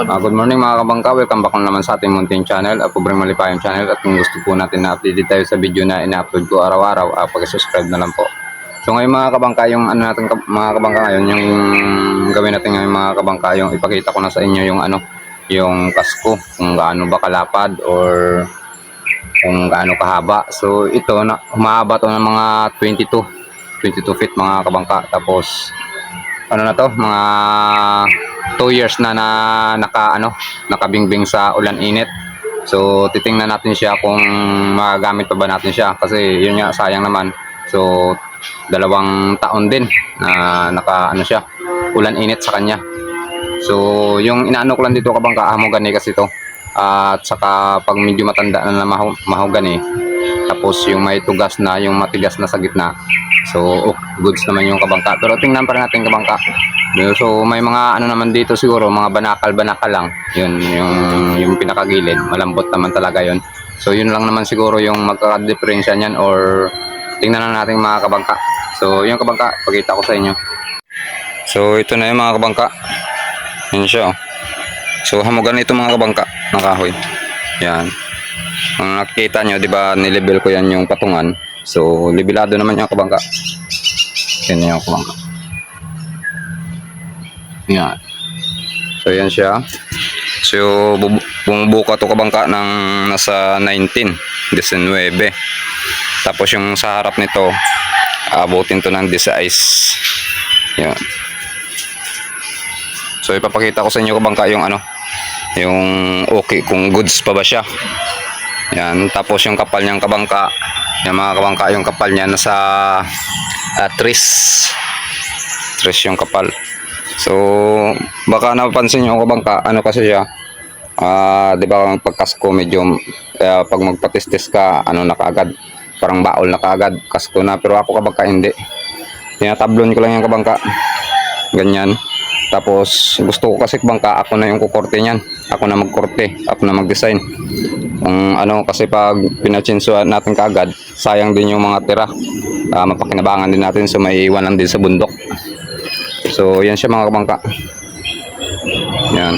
Good morning mga kabangka, welcome back naman sa ating munting channel, Pobreng Malipayong channel. At kung gusto po natin na update tayo sa video na ina-upload ko araw-araw, pag-subscribe na lang po. So ngayon mga kabangka, yung ano natin mga kabangka ngayon, yung gawin natin ngayon mga kabangka, yung ipakita ko na sa inyo yung yung kasko, kung gaano ba kalapad or kung gaano kahaba. So ito, humahaba to ng mga 22 feet mga kabangka. Tapos ano na to, mga 2 years na nakabingbing sa ulan init. So titingnan natin siya kung magagamit pa ba natin siya, kasi yun nga, sayang naman. So 2 taon din na siya, ulan init sa kanya. So yung inaano ko lang dito kabangka, mahogany kasi to, at saka pag medyo matanda na mahogany, tapos yung may tugas na, yung matigas na sa gitna, so goods naman yung kabangka. Pero tingnan pa rin natin kabangka. So may mga ano naman dito siguro, mga banakal lang. Yun yung pinakagilid, malambot naman talaga yun. So yun lang naman siguro yung magka-diferensya niyan, or tingnan na natin mga kabangka. So yung kabangka, pakita ko sa inyo. So ito na yung mga kabangka. Yun siya, oh. So hamugan ito mga kabangka ng kahoy. Yan. Ang nakikita nyo, di ba, nilibel ko yan yung patungan. So libilado naman yung kabangka. Yan yung kabangka. Yan. So yan siya. So bumubuka to kabangka ng nasa 19. Tapos yung sa harap nito, abutin to ng 16. Yan. So ipapakita ko sa inyo kabangka yung yung okay, kung goods pa ba siya. Yan. Tapos yung kapal niyang kabangka, yung mga kabangka, yung kapal niya nasa 3 yung kapal. So baka napansin nyo kabangka, kasi siya, di ba pagkasko medyo, pag magpatistis ka, na kaagad, parang baol na kaagad, kasko na. Pero ako kabangka hindi, tinatablon ko lang yung kabangka, ganyan. Tapos gusto ko kasi kabangka, ako na yung kukorte niyan, ako na magkorte, ako na magdesign. Kasi pag pinachinsuan natin kaagad, sayang din yung mga tira, mapakinabangan din natin, so may iwan lang din sa bundok. So yan siya mga kabangka. Yan.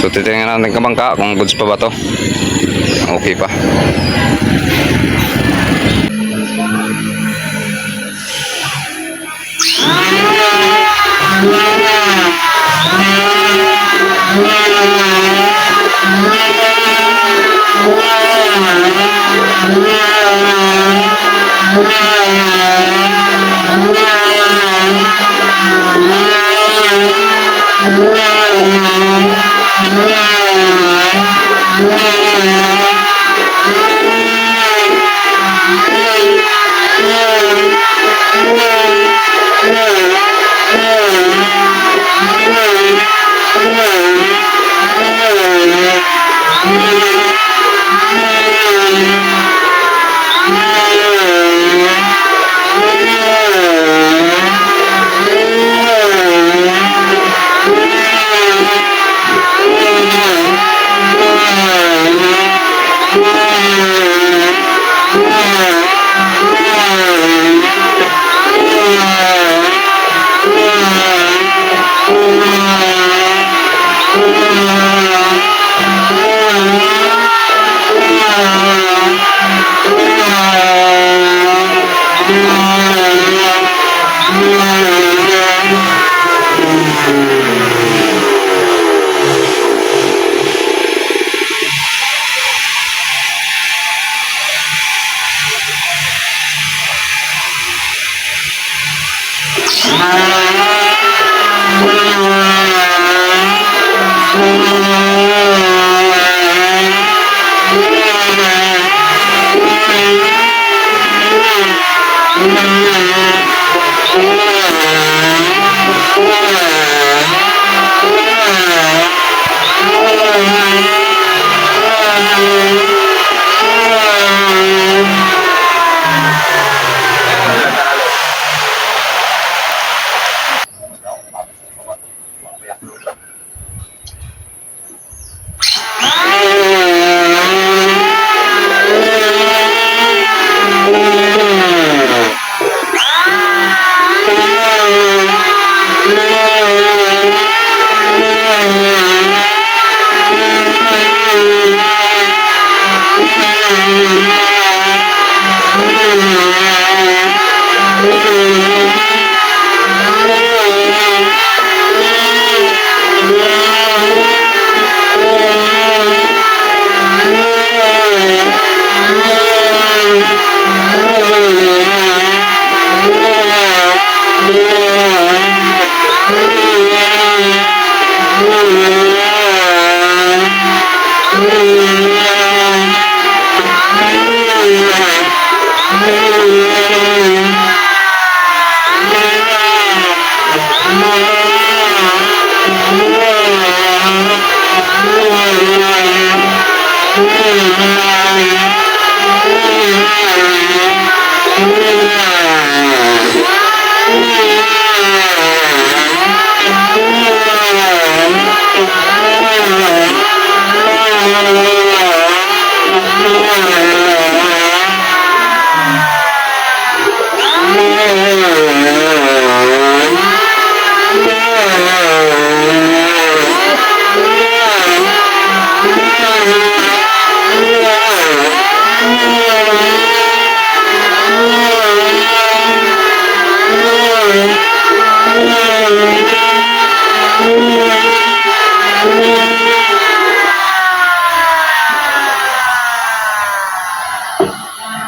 So titingnan natin kabangka kung goods pa ba to, okay pa.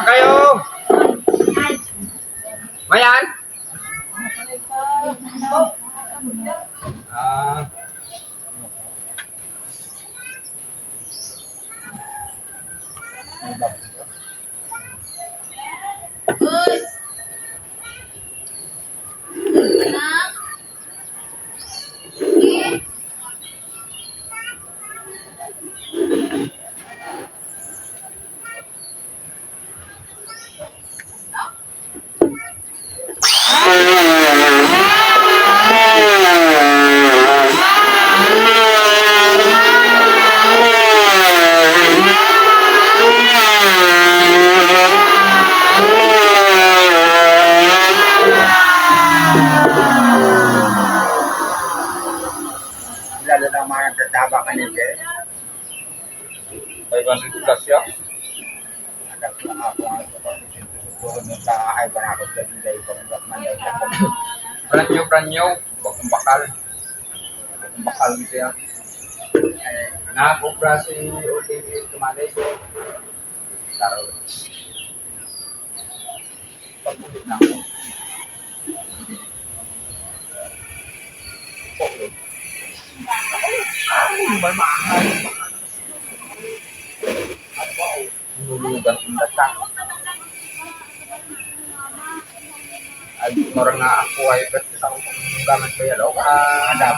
Kayo! Mayan? Ah, lalo na mga nagtataba kanila. 500 plus siya. Agad na ako ang susunod ng tahay pa na ako sa hindi ko ng manday sa Branyo. Bakong bakal. Bakong bakal gitu ya. Nakakupra si OTV tumalay. Laro. Pagpulit na ako. May mahal. Nulugan ang datang. Ay, marang na ako ay pwede ako kung gamit ko yan. O, hanap.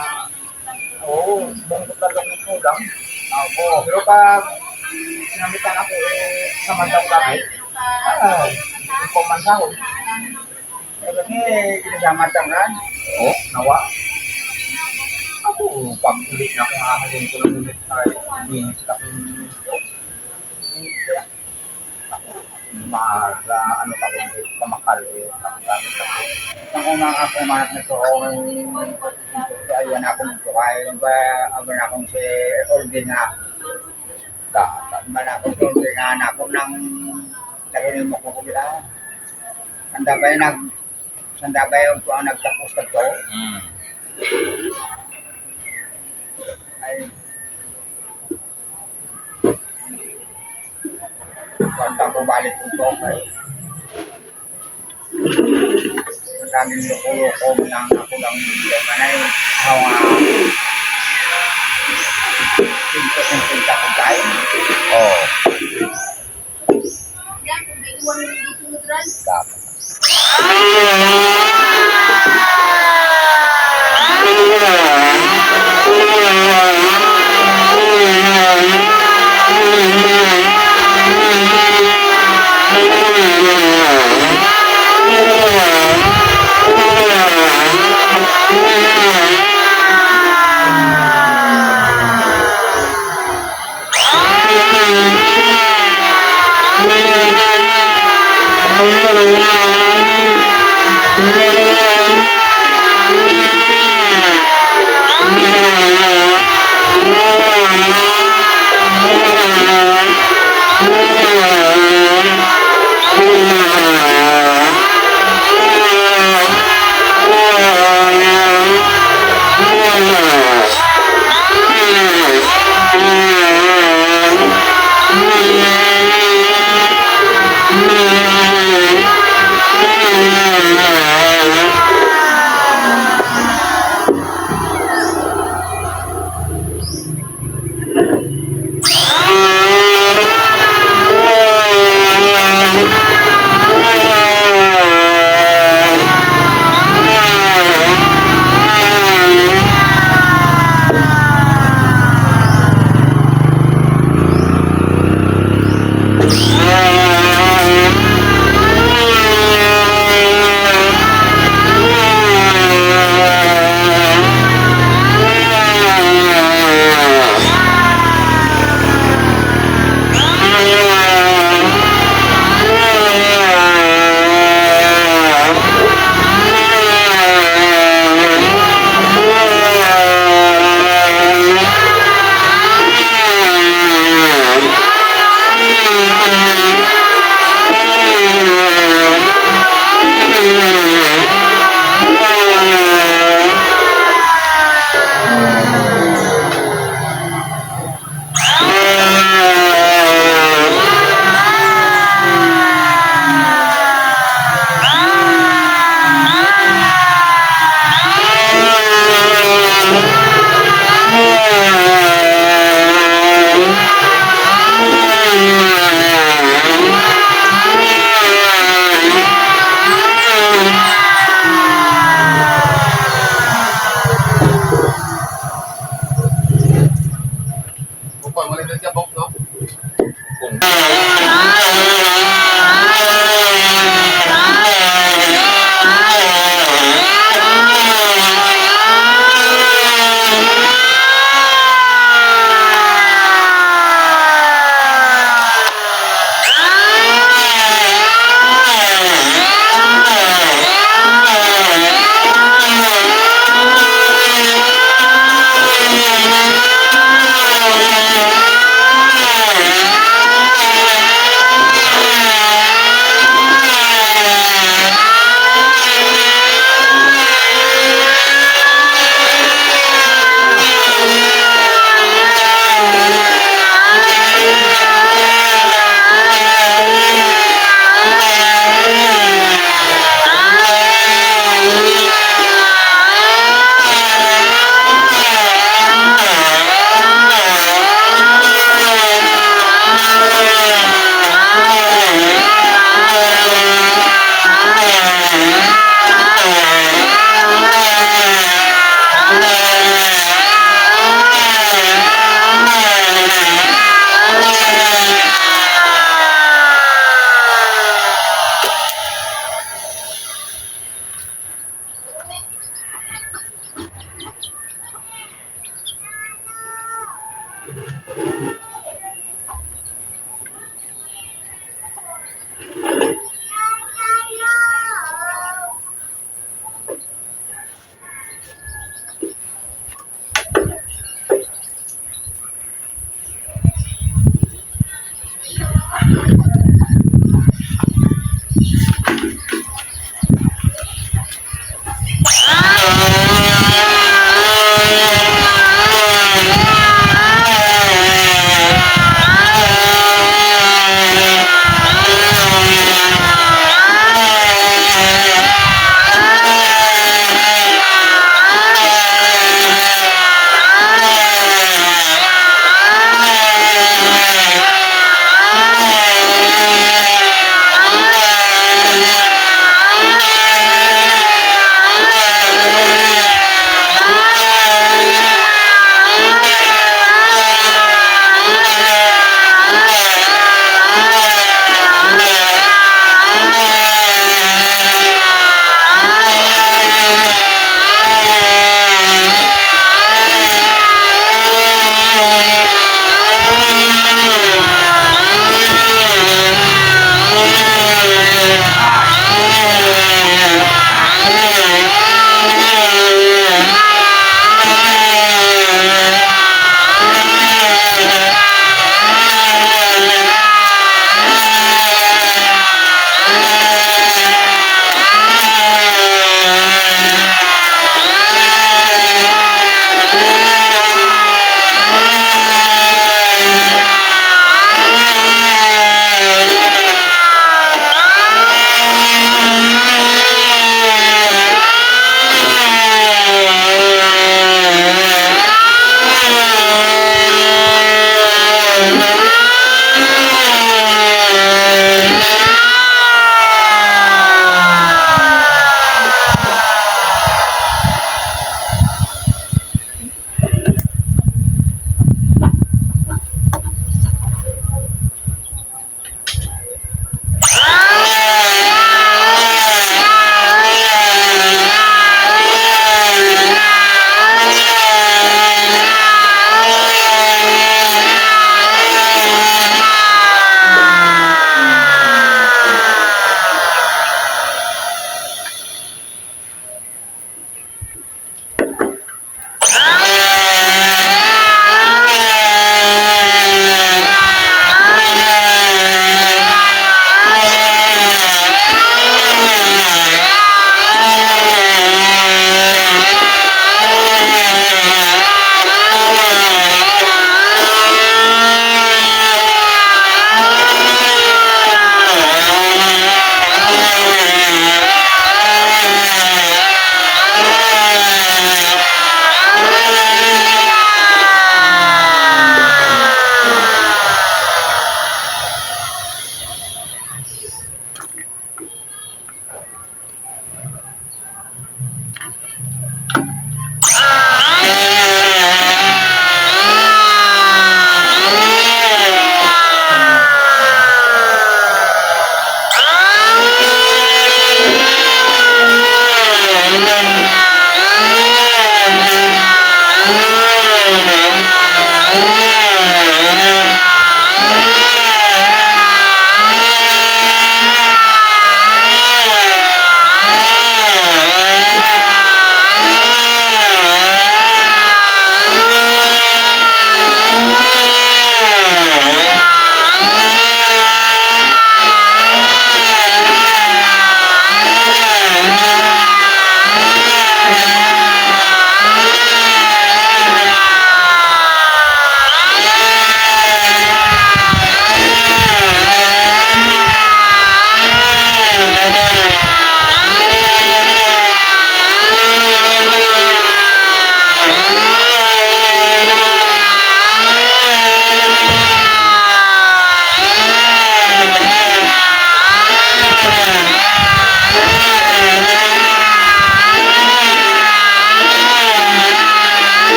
Oo, buong ko talagang kulang. Ako. Pero pag sinamitan ako sa mandang gamit, hindi ko man sahod. Kasi kinasamatan Oo, nawa. Ako, pag ulit na akong hahalin ko ng ulit ay minit akong ano pa kung kamakal ang gamit ako. ang unang ako umanap na ito ayan akong ito kaya ba aban akong si Orgin na dapat man akong si Orgin na anak ko ng naging mo ko kumila sandabay ko ang nagtapos na ito ay basta ko balik ito kay daming loko-loko lang ako lang hindi manay hawa pinta ko tayo Oh, dapat. ปล่อยมาเลยจะบอกเนาะ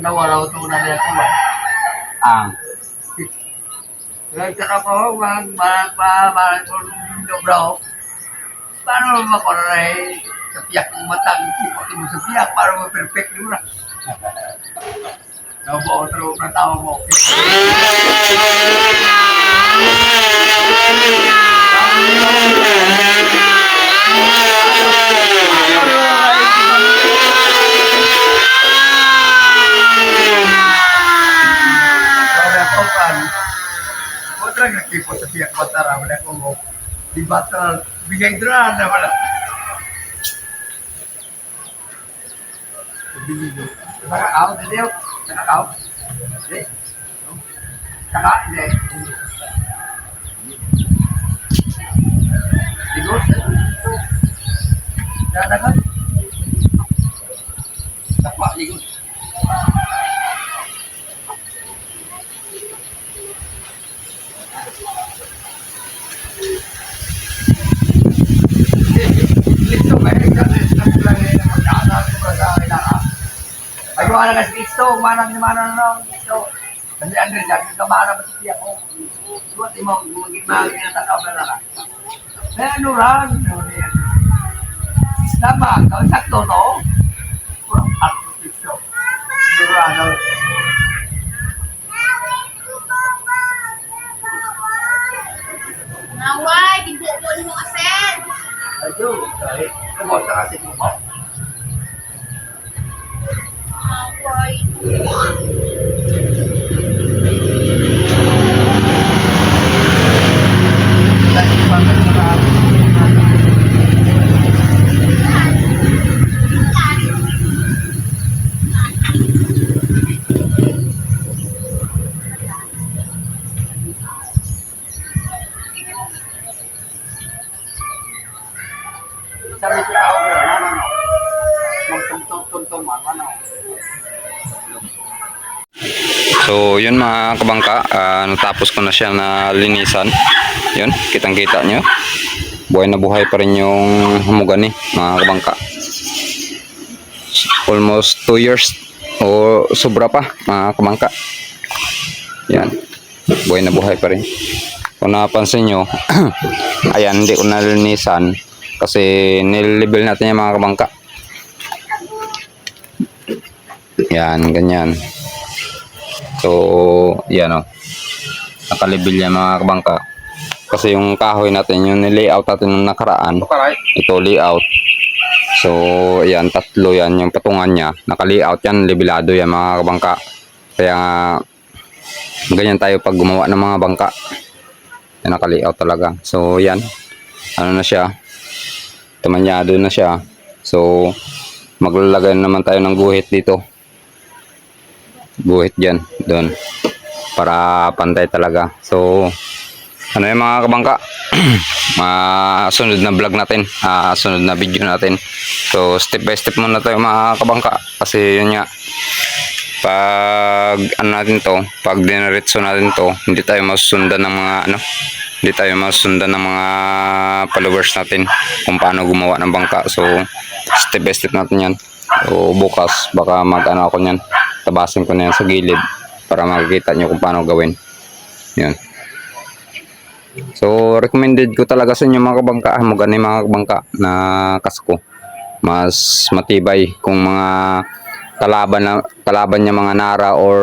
nawala ito na nito ba? Ah, Nagtaka ko, dobro. Paano ako na sa piyak ng matang ipot mo sa piyak para ma-perfect mo na. Nabuo otro na tao mo. Otra nagtipo sa piyak matara, wala ko mo. Di batal, bigay dran na wala. Nakakaw, hindi yun. Nakakaw. Hindi. Saka, hindi. Ligos. Dadagan. Takwa, ligos. Listo, may listo lang yun. Magkakasabi ko sa kailangan. Ay, wala ka sa listo. Manang ng listo. Kasi Andre, sabi ka mana ba siya ko? Suwat mo, maging na tataw na lang. Eh, ano ran? Tama, kawin sakto, no? Kurang akto listo. Ano? Naway, bigbubuin mo asen. Ayun, kahit kumusta kasi mo. Naway. Dahil pa sa sabi ko tao ko, ano? Magtuntong ano? so yun mga kabangka, natapos ko na siya na linisan. Yun, kitang-kita nyo. Buhay na buhay pa rin yung hamugani mga kabangka. Almost 2 years o sobra pa mga kabangka. Yan, buhay na buhay pa rin. Kung napansin nyo, ayan, hindi ko nalinisan kasi nililibel natin yung mga kabangka. Yan, ganyan. So, yan o. Nakalibil yan mga kabangka. Kasi yung kahoy natin, yung layout natin nung nakaraan, ito layout. So, yan, tatlo yan, yung patungan niya. Naka-layout yan, libilado yan mga kabangka. Kaya ganyan tayo pag gumawa ng mga bangka. Yan, naka-layout talaga. So, yan. Ano na siya? Tumanyado na siya. So, maglalagay naman tayo ng guhit dito. Guhit dyan, doon. Para pantay talaga. So, ano yung mga kabangka? Sunod na vlog natin. Sunod na video natin. So, step by step muna tayo mga kabangka. Kasi yun nga. Pag ano natin to, pag dinaritso natin to, hindi tayo masusundan ng mga hindi tayo masusundan ng mga followers natin kung paano gumawa ng bangka. So, step by step natin yan. So, bukas, baka mag-ano ako niyan. Tabasin ko na yan sa gilid para makikita nyo kung paano gawin. Yan. So, recommended ko talaga sa inyo mga kabangka. Maganda yung mga kabangka na kasko. Mas matibay kung mga kalaban niya mga nara or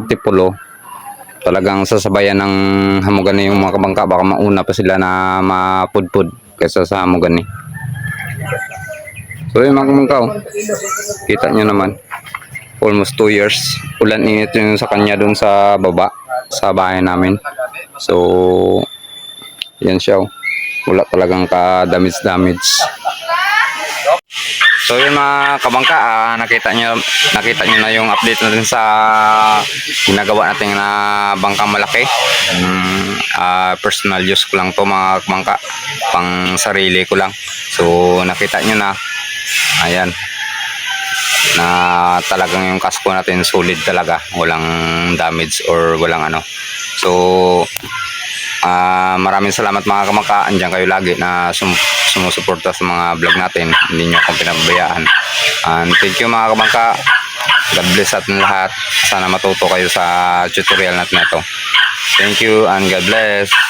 tipulo. Talagang sasabayan ng hamugani yung mga kabangka. Baka mauna pa sila na mapudpud kaysa sa hamugani. So yung mga kabangka, kita nyo naman. Almost 2 years. Ulan init yung sa kanya dun sa baba. Sa bahay namin. So, yan siya. Wala talagang ka-damage. So yun mga kabangka, nakita nyo na yung update natin sa ginagawa natin na bangkang malaki. Personal use ko lang to mga kabangka, pang sarili ko lang. So nakita nyo na, ayan, na talagang yung kasko natin solid talaga, walang damage or walang ano. So maraming salamat mga kabangka, andyan kayo lagi na sumusuporta sa mga vlog natin, hindi nyo akong pinababayaan. And thank you mga kabangka. God bless at lahat. Sana matuto kayo sa tutorial natin na ito. Thank you and God bless.